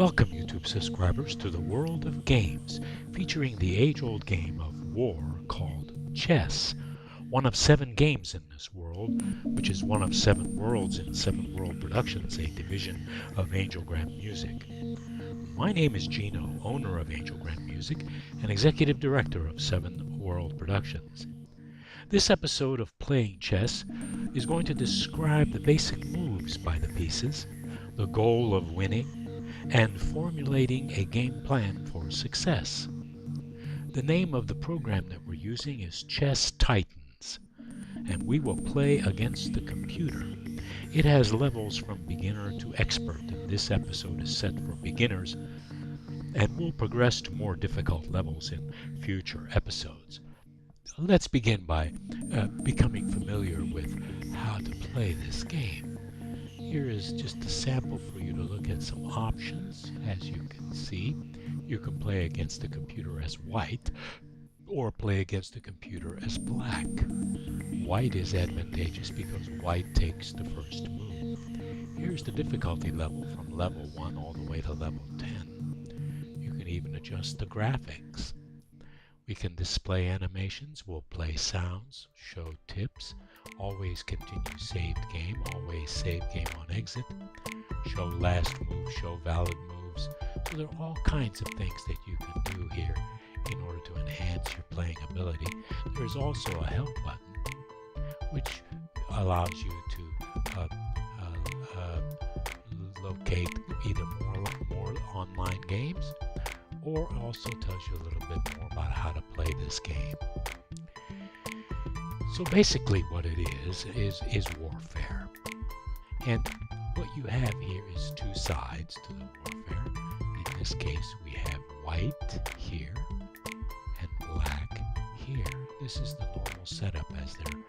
Welcome, YouTube subscribers, to the world of games, featuring the age-old game of war called chess. One of 7 games in this world, which is one of 7 worlds in 7 World Productions, a division of Angel Grant Music. My name is Gino, owner of Angel Grant Music and executive director of 7 World Productions. This episode of Playing Chess is going to describe the basic moves by the pieces, the goal of winning, and formulating a game plan for success. The name of the program that we're using is Chess Titans, and we will play against the computer. It has levels from beginner to expert, and this episode is set for beginners and will progress to more difficult levels in future episodes. Let's begin by becoming familiar with how to play this game. Here is just a sample for you to look at some options. As you can see, you can play against the computer as white or play against the computer as black. White is advantageous because white takes the first move. Here's the difficulty level from level 1 all the way to level 10. You can even adjust the graphics. We can display animations, we'll play sounds, show tips, always continue saved game, always save game on exit, show last move, show valid moves. So there are all kinds of things that you can do here in order to enhance your playing ability. There's also a help button which allows you to locate either more online games, or also tells you a little bit more about how to play this game. So basically what it is warfare. And what you have here is 2 sides to the warfare. In this case we have white here and black here. This is the normal setup as their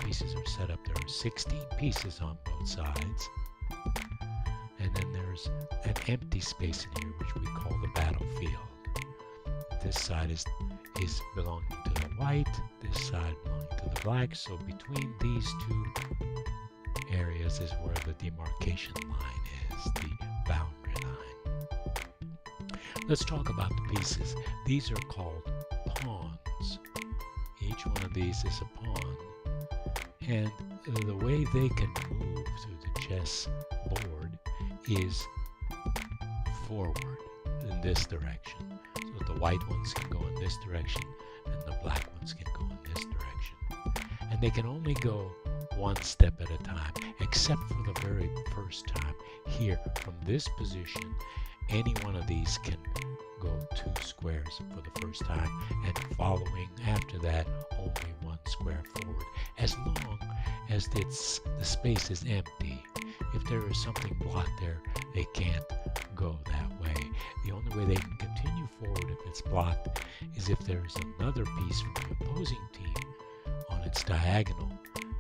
pieces are set up. There are 16 pieces on both sides. And then there's an empty space in here which we call the battlefield. This side is belonging to the white, this side belonging to the black, so between these 2 areas is where the demarcation line is, the boundary line. Let's talk about the pieces. These are called pawns. Each one of these is a pawn, and the way they can move through the chess board is forward in this direction. So the white ones can go in this direction and the black ones can go in this direction. And they can only go one step at a time, except for the very first time. Here, from this position, any one of these can go 2 squares for the first time, and following after that, only 1 square forward, as long as the space is empty. If there is something blocked there, they can't go that way. The only way they can continue forward if it's blocked is if there is another piece from the opposing team on its diagonal.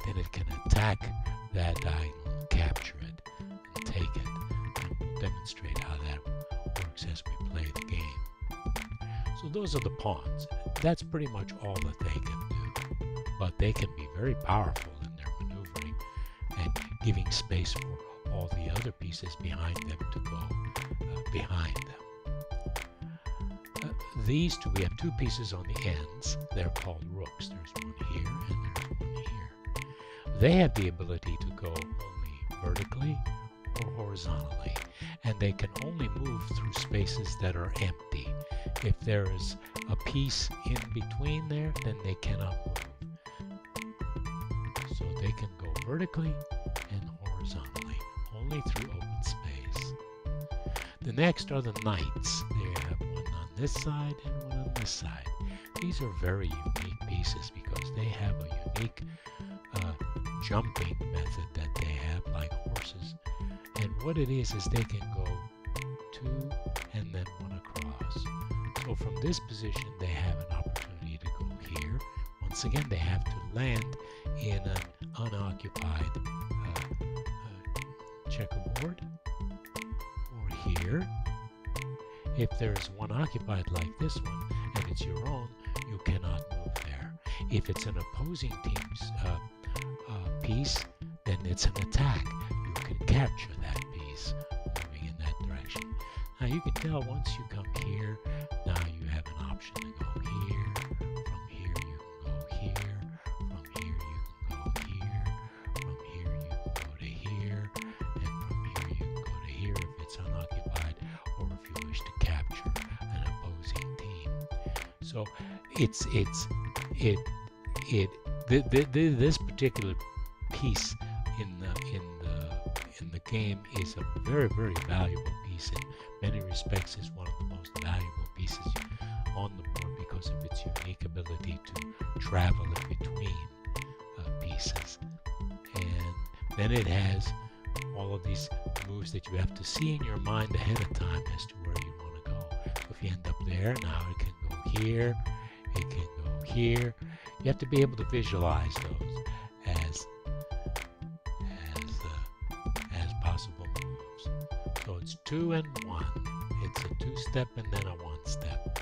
Then it can attack that diagonal and capture it and take it. And we'll demonstrate how that works as we play the game. So those are the pawns. That's pretty much all that they can do. But they can be very powerful in their maneuvering and giving space for all the other pieces behind them to go behind them. These 2, we have 2 pieces on the ends. They're called rooks. There's one here and there's one here. They have the ability to go only vertically or horizontally, and they can only move through spaces that are empty. If there is a piece in between there, then they cannot move. So they can go vertically and horizontally, only through open space. The next are the knights. They have one on this side and one on this side. These are very unique pieces because they have a unique jumping method that they have, like horses. And what it is they can go 2 and then 1 across. So from this position they have an opportunity to go here. Once again, they have to land in an unoccupied checkerboard, or here. If there's one occupied like this one and it's your own, you cannot move there. If it's an opposing team's piece, then it's an attack. You can capture that piece moving in that direction. Now you can tell once you come here, now you have an option to go here. From here you can go here. From here you can go here. From here you can go to here. And from here you can go to here if it's unoccupied, or if you wish to capture an opposing team. So this particular piece in the game is a very, very valuable piece. In many respects, is one of the most valuable pieces on the board because of its unique ability to travel in between pieces. And then it has all of these moves that you have to see in your mind ahead of time as to where you want to go. So if you end up there, now it can go here, it can go here. You have to be able to visualize those as possible moves. So it's 2 and 1. It's a 2-step and then a 1-step,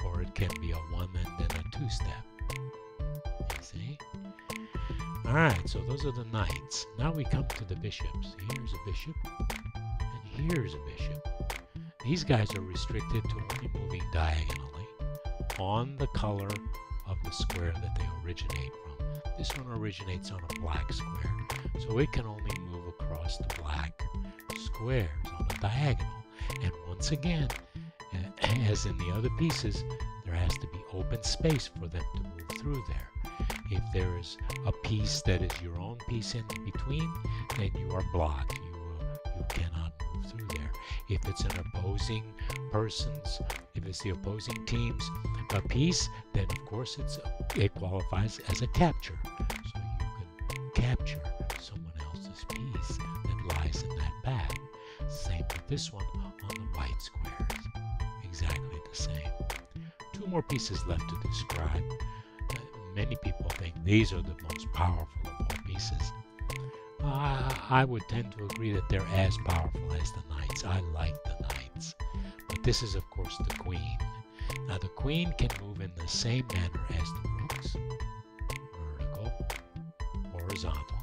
or it can be a 1 and then a 2-step. You see? All right. So those are the knights. Now we come to the bishops. Here's a bishop, and here's a bishop. These guys are restricted to only moving diagonally on the color of the square that they originate from. This one originates on a black square, so it can only move across the black squares on a diagonal. And once again, as in the other pieces, there has to be open space for them to move through there. If there is a piece that is your own piece in between, then you are blocked. You cannot move through there. If it's an opposing person's, if it's the opposing team's piece, then of course it qualifies as a capture. So you can capture someone else's piece that lies in that path. Same with this one on the white squares. Exactly the same. 2 more pieces left to describe. Many people think these are the most powerful of all pieces. I would tend to agree that they're as powerful as the knights. I like the knights. But this is, of course, the queen. Now, the queen can move in the same manner as the rooks, vertical, horizontal,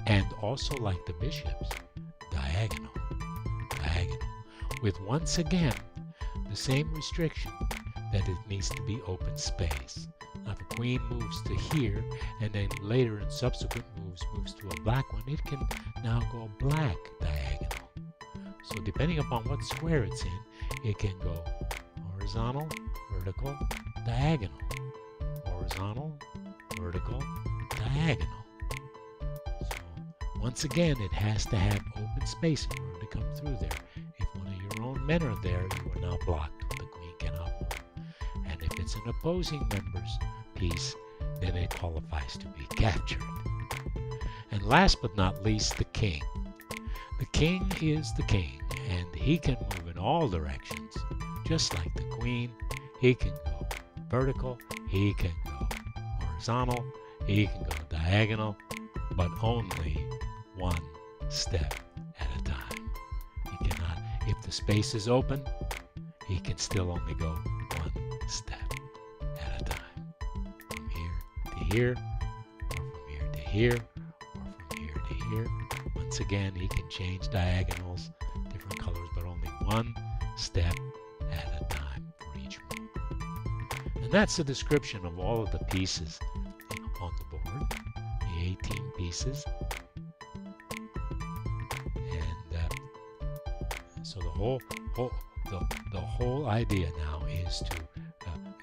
and also like the bishops, diagonal, with once again the same restriction that it needs to be open space. Now, if a queen moves to here, and then later in subsequent moves to a black one, it can now go black diagonal. So depending upon what square it's in, it can go horizontal, vertical, diagonal, horizontal, vertical, diagonal. So once again, it has to have open space in order to come through there. If one of your own men are there, you are now blocked. The queen cannot move. And if it's an opposing member's piece, then it qualifies to be captured. And last but not least, the king. The king is the king, and he can move in all directions, just like the queen. He can go vertical, he can go horizontal, he can go diagonal, but only 1 step at a time. He cannot, if the space is open, he can still only go 1 step at a time. From here to here, or from here to here, or from here to here. Once again, he can change diagonals, different colors, but only 1 step at a time for each move. And that's the description of all of the pieces on the board, the 18 pieces. And so the whole idea now is to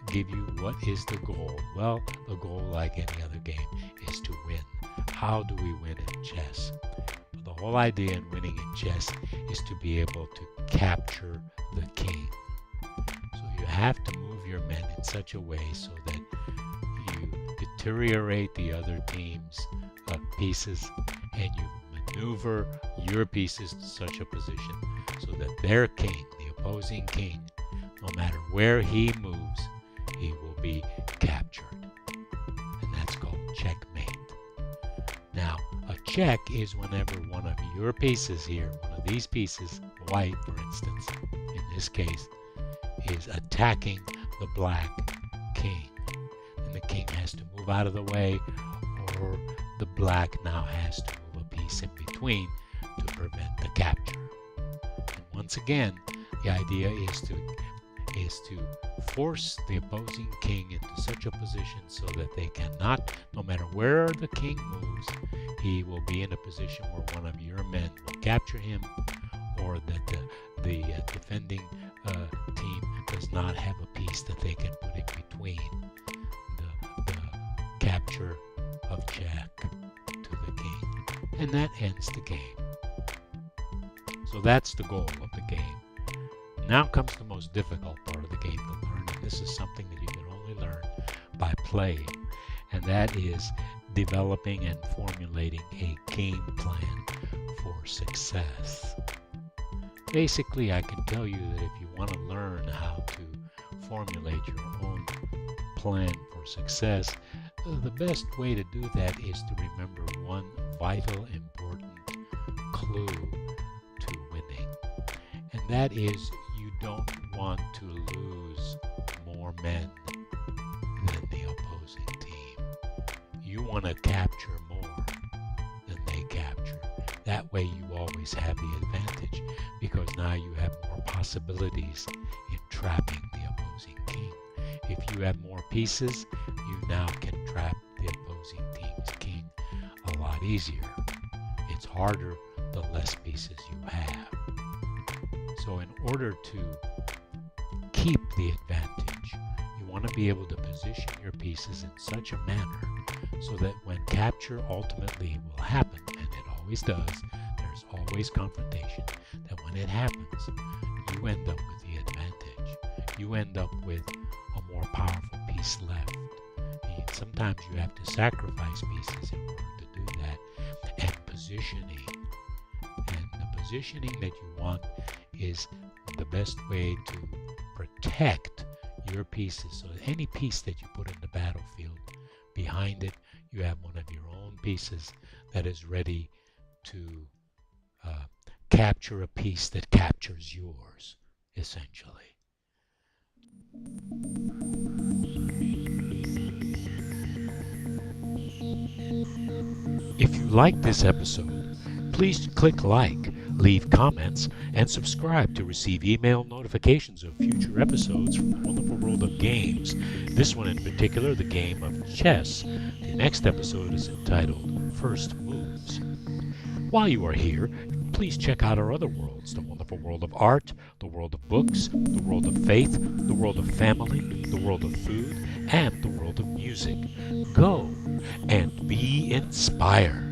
give you what is the goal. Well, the goal, like any other game, is to win. How do we win in chess? Well, the whole idea in winning in chess is to be able to capture the king. So you have to move your men in such a way so that you deteriorate the other team's pieces, and you maneuver your pieces to such a position so that their king, the opposing king, no matter where he moves, he will be captured. And that's called checkmate. Now, a check is whenever one of your pieces here, one of these pieces, white for instance, in this case, is attacking the black king. And the king has to move out of the way, or the black now has to move a piece in between to prevent the capture. And once again, The idea is to force the opposing king into such a position so that they cannot, no matter where the king moves, he will be in a position where one of your men will capture him, or that the defending team does not have a piece that they can put in between the capture of Jack to the king. And that ends the game. So that's the goal of the game. Now comes the most difficult part of the game to learn, and this is something that you can only learn by playing, and that is developing and formulating a game plan for success. Basically, I can tell you that if you want to learn how to formulate your own plan for success, the best way to do that is to remember one vital, important clue to winning, and that is you don't want to lose more men than the opposing team. You want to capture more than they capture. That way you always have the advantage, because now you have more possibilities in trapping the opposing king. If you have more pieces, you now can trap the opposing team's king a lot easier. It's harder the less pieces you have. So in order to keep the advantage, you want to be able to position your pieces in such a manner so that when capture ultimately will happen, and it always does, there's always confrontation, that when it happens, you end up with the advantage. You end up with a more powerful piece left. And sometimes you have to sacrifice pieces in order to do that. And positioning. And the positioning that you want is the best way to protect your pieces. So any piece that you put in the battlefield, behind it you have one of your own pieces that is ready to capture a piece that captures yours, essentially. If you like this episode, please click like, leave comments, and subscribe to receive email notifications of future episodes from the wonderful world of games. This one in particular, the game of chess. The next episode is entitled First Moves. While you are here, please check out our other worlds, the wonderful world of art, the world of books, the world of faith, the world of family, the world of food, and the world of music. Go and be inspired.